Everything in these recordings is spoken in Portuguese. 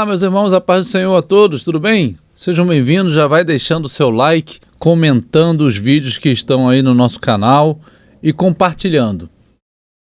Olá, meus irmãos, a paz do Senhor a todos, tudo bem? Sejam bem-vindos, já vai deixando o seu like, comentando os vídeos que estão aí no nosso canal e compartilhando.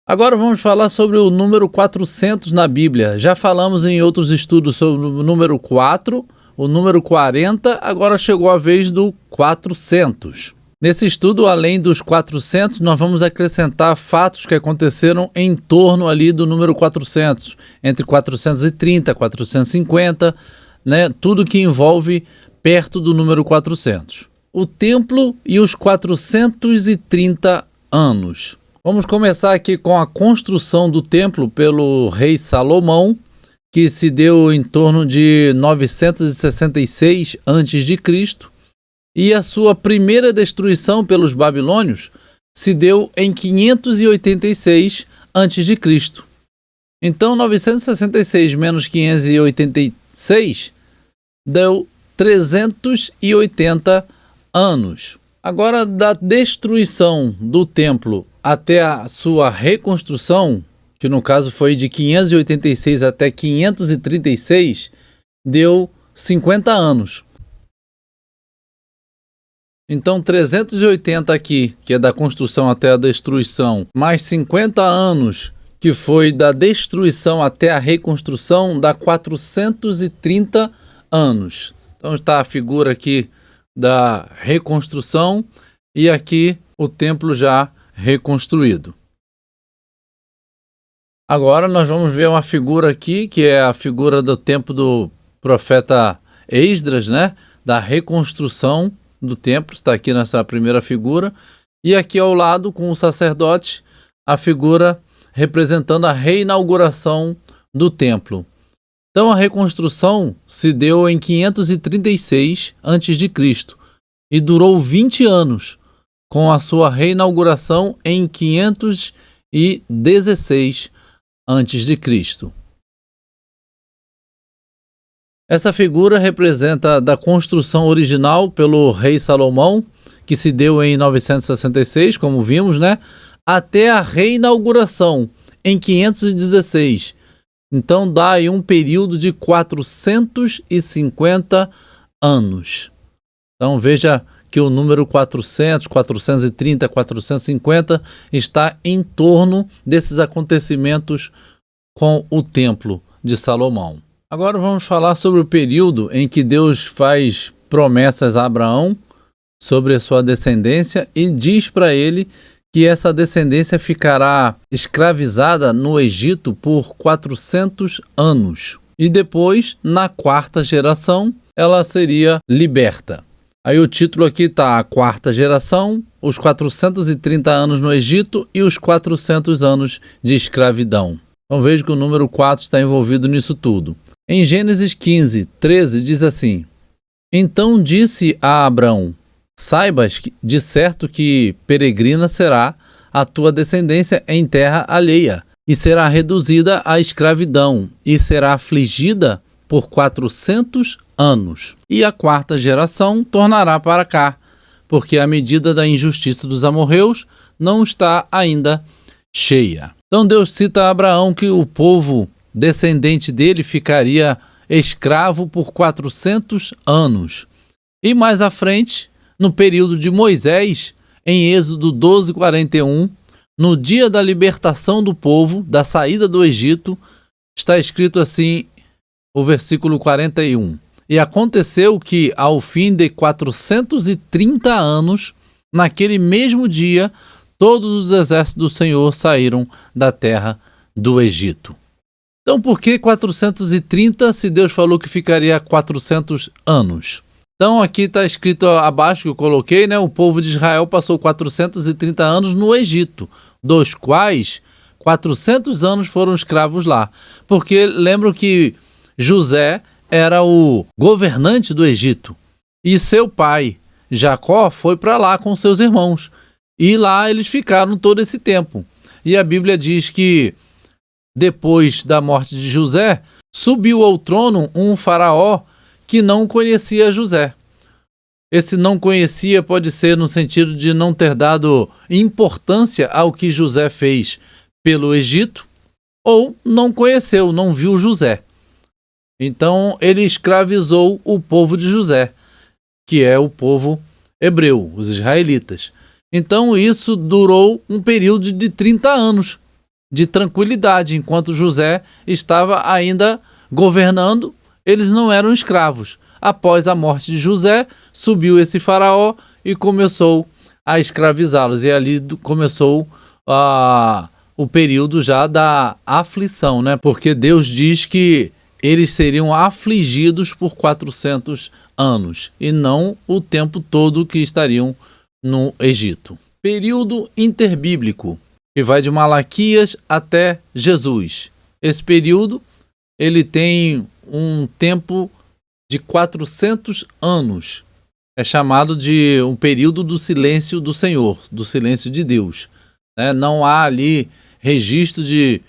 Agora vamos falar sobre o número 400 na Bíblia. Já falamos em outros estudos sobre o número 4, o número 40, agora chegou a vez do 400. Nesse estudo, além dos 400, nós vamos acrescentar fatos que aconteceram em torno ali do número 400, entre 430 e 450, né? Tudo que envolve perto do número 400. O templo e os 430 anos. Vamos começar aqui com a construção do templo pelo rei Salomão, que se deu em torno de 966 a.C., e a sua primeira destruição pelos babilônios se deu em 586 a.C. Então, 966 menos 586 deu 380 anos. Agora, da destruição do templo até a sua reconstrução, que no caso foi de 586 até 536, deu 50 anos. Então, 380 aqui, que é da construção até a destruição, mais 50 anos, que foi da destruição até a reconstrução, dá 430 anos. Então, está a figura aqui da reconstrução e aqui o templo já reconstruído. Agora nós vamos ver uma figura aqui, que é a figura do tempo do profeta Esdras, né? Da reconstrução do templo, está aqui nessa primeira figura, e aqui ao lado, com o sacerdote, a figura representando a reinauguração do templo. Então a reconstrução se deu em 536 a.C. e durou 20 anos, com a sua reinauguração em 516 a.C. Essa figura representa da construção original pelo rei Salomão, que se deu em 966, como vimos, né? Até a reinauguração em 516. Então dá aí um período de 450 anos. Então veja que o número 400, 430, 450 está em torno desses acontecimentos com o templo de Salomão. Agora vamos falar sobre o período em que Deus faz promessas a Abraão sobre a sua descendência e diz para ele que essa descendência ficará escravizada no Egito por 400 anos. E depois, na quarta geração, ela seria liberta. Aí o título aqui está: a quarta geração, os 430 anos no Egito e os 400 anos de escravidão. Então veja que o número 4 está envolvido nisso tudo. Em Gênesis 15, 13, diz assim: Então disse a Abrão: Saibas de certo que peregrina será a tua descendência em terra alheia, e será reduzida à escravidão, e será afligida por 400 anos. E a quarta geração tornará para cá, porque a medida da injustiça dos amorreus não está ainda cheia. Então Deus cita a Abraão que o povo descendente dele ficaria escravo por 400 anos. E mais à frente, no período de Moisés, em Êxodo 12:41, no dia da libertação do povo, da saída do Egito, está escrito assim, o versículo 41. E aconteceu que, ao fim de 430 anos, naquele mesmo dia, todos os exércitos do Senhor saíram da terra do Egito. Então, por que 430 se Deus falou que ficaria 400 anos? Então, aqui está escrito abaixo que eu coloquei, né? O povo de Israel passou 430 anos no Egito, dos quais 400 anos foram escravos lá. Porque lembram que José era o governante do Egito e seu pai, Jacó, foi para lá com seus irmãos. E lá eles ficaram todo esse tempo. E a Bíblia diz que depois da morte de José, subiu ao trono um faraó que não conhecia José. Esse não conhecia pode ser no sentido de não ter dado importância ao que José fez pelo Egito, ou não conheceu, não viu José. Então ele escravizou o povo de José, que é o povo hebreu, os israelitas. Então isso durou um período de 30 anos de tranquilidade, enquanto José estava ainda governando, eles não eram escravos. Após a morte de José, subiu esse faraó e começou a escravizá-los. E ali começou o período já da aflição, né? Porque Deus diz que eles seriam afligidos por 400 anos e não o tempo todo que estariam no Egito. Período interbíblico, que vai de Malaquias até Jesus. Esse período ele tem um tempo de 400 anos. É chamado de um período do silêncio do Senhor, do silêncio de Deus. Não há ali registro de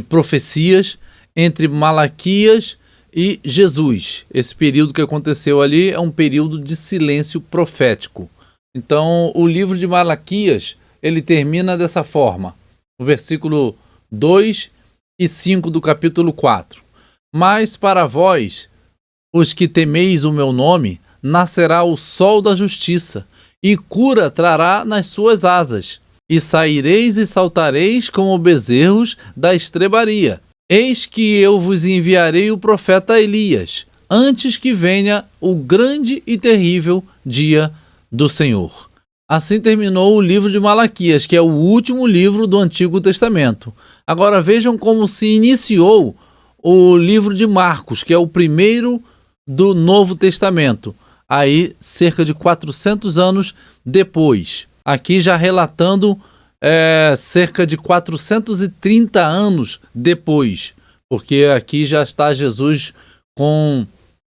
profecias entre Malaquias e Jesus. Esse período que aconteceu ali é um período de silêncio profético. Então, o livro de Malaquias, ele termina dessa forma, no versículo 2 e 5 do capítulo 4. Mas para vós, os que temeis o meu nome, nascerá o sol da justiça, e cura trará nas suas asas, e saireis e saltareis como bezerros da estrebaria. Eis que eu vos enviarei o profeta Elias, antes que venha o grande e terrível dia do Senhor. Assim terminou o livro de Malaquias, que é o último livro do Antigo Testamento. Agora vejam como se iniciou o livro de Marcos, que é o primeiro do Novo Testamento, aí cerca de 400 anos depois. Aqui já relatando cerca de 430 anos depois, porque aqui já está Jesus com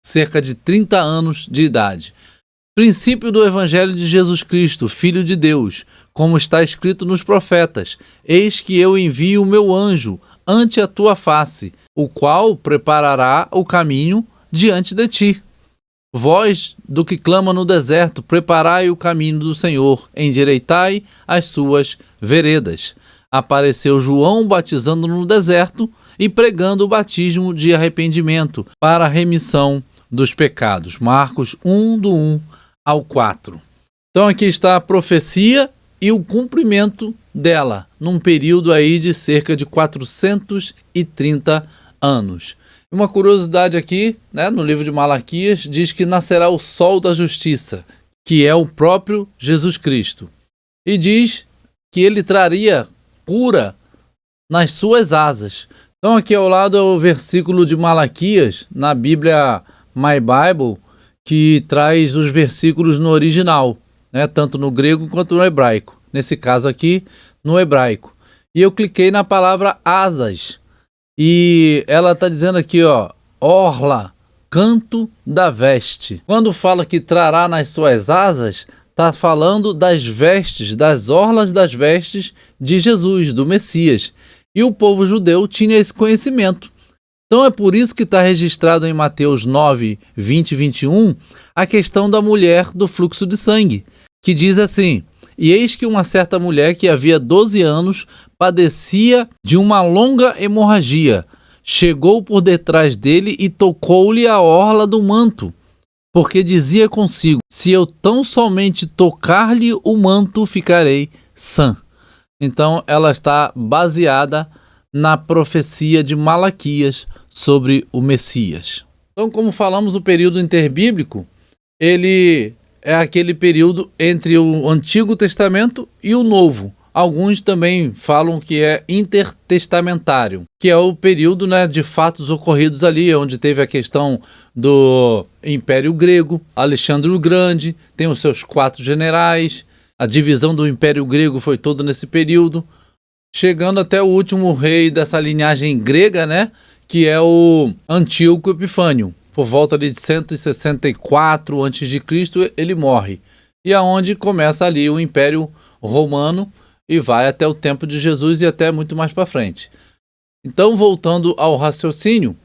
cerca de 30 anos de idade. Princípio do Evangelho de Jesus Cristo, Filho de Deus, como está escrito nos profetas: eis que eu envio o meu anjo ante a tua face, o qual preparará o caminho diante de ti. Voz do que clama no deserto, preparai o caminho do Senhor, endireitai as suas veredas. Apareceu João batizando no deserto e pregando o batismo de arrependimento para a remissão dos pecados. Marcos 1, do 1 ao 4. Então aqui está a profecia e o cumprimento dela, num período aí de cerca de 430 anos. Uma curiosidade aqui, no livro de Malaquias, diz que nascerá o sol da justiça, que é o próprio Jesus Cristo. E diz que ele traria cura nas suas asas. Então aqui ao lado é o versículo de Malaquias, na Bíblia My Bible, que traz os versículos no original, tanto no grego quanto no hebraico. Nesse caso aqui, no hebraico. E eu cliquei na palavra asas. E ela está dizendo aqui, orla, canto da veste. Quando fala que trará nas suas asas, está falando das vestes, das orlas das vestes de Jesus, do Messias. E o povo judeu tinha esse conhecimento. Então é por isso que está registrado em Mateus 9, 20 e 21, a questão da mulher do fluxo de sangue, que diz assim: e eis que uma certa mulher que havia 12 anos padecia de uma longa hemorragia, chegou por detrás dele e tocou-lhe a orla do manto, porque dizia consigo: se eu tão somente tocar-lhe o manto, ficarei sã. Então ela está baseada na profecia de Malaquias sobre o Messias. Então, como falamos, o período interbíblico, ele é aquele período entre o Antigo Testamento e o Novo. Alguns também falam que é intertestamentário, que é o período de fatos ocorridos ali, onde teve a questão do Império Grego, Alexandre o Grande, tem os seus 4 generais, a divisão do Império Grego foi toda nesse período, chegando até o último rei dessa linhagem grega, que é o Antíoco Epifânio. Por volta de 164 a.C., ele morre. E aonde começa ali o Império Romano e vai até o tempo de Jesus e até muito mais para frente. Então, voltando ao raciocínio,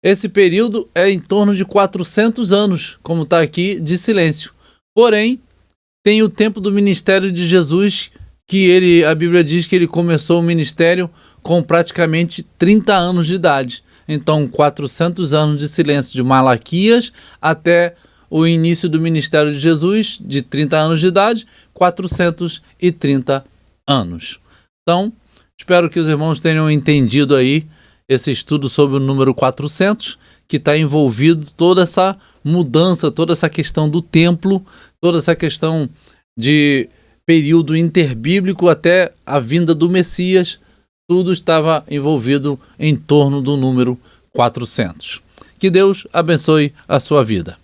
esse período é em torno de 400 anos, como está aqui, de silêncio. Porém, tem o tempo do ministério de Jesus, que a Bíblia diz que ele começou o ministério com praticamente 30 anos de idade. Então, 400 anos de silêncio de Malaquias até o início do ministério de Jesus, de 30 anos de idade, 430 anos. Então, espero que os irmãos tenham entendido aí esse estudo sobre o número 400, que está envolvido toda essa mudança, toda essa questão do templo, toda essa questão de período interbíblico até a vinda do Messias, tudo estava envolvido em torno do número 400. Que Deus abençoe a sua vida.